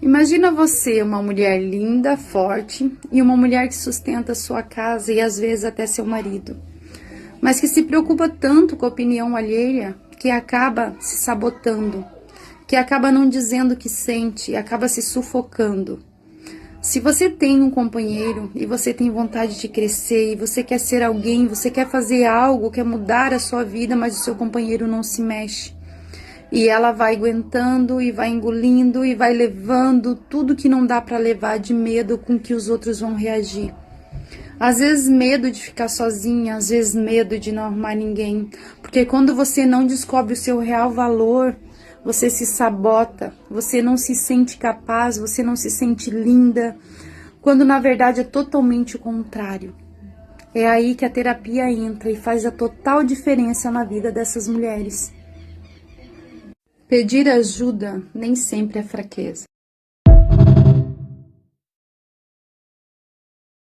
Imagina você, uma mulher linda, forte e uma mulher que sustenta sua casa e às vezes até seu marido, mas que se preocupa tanto com a opinião alheia que acaba se sabotando, que acaba não dizendo o que sente e acaba se sufocando. Se você tem um companheiro e você tem vontade de crescer e você quer ser alguém, você quer fazer algo, quer mudar a sua vida, mas o seu companheiro não se mexe, e ela vai aguentando e vai engolindo e vai levando tudo que não dá para levar de medo com que os outros vão reagir. Às vezes medo de ficar sozinha, às vezes medo de não arrumar ninguém. Porque quando você não descobre o seu real valor, você se sabota, você não se sente capaz, você não se sente linda, quando na verdade é totalmente o contrário. É aí que a terapia entra e faz a total diferença na vida dessas mulheres. Pedir ajuda nem sempre é fraqueza.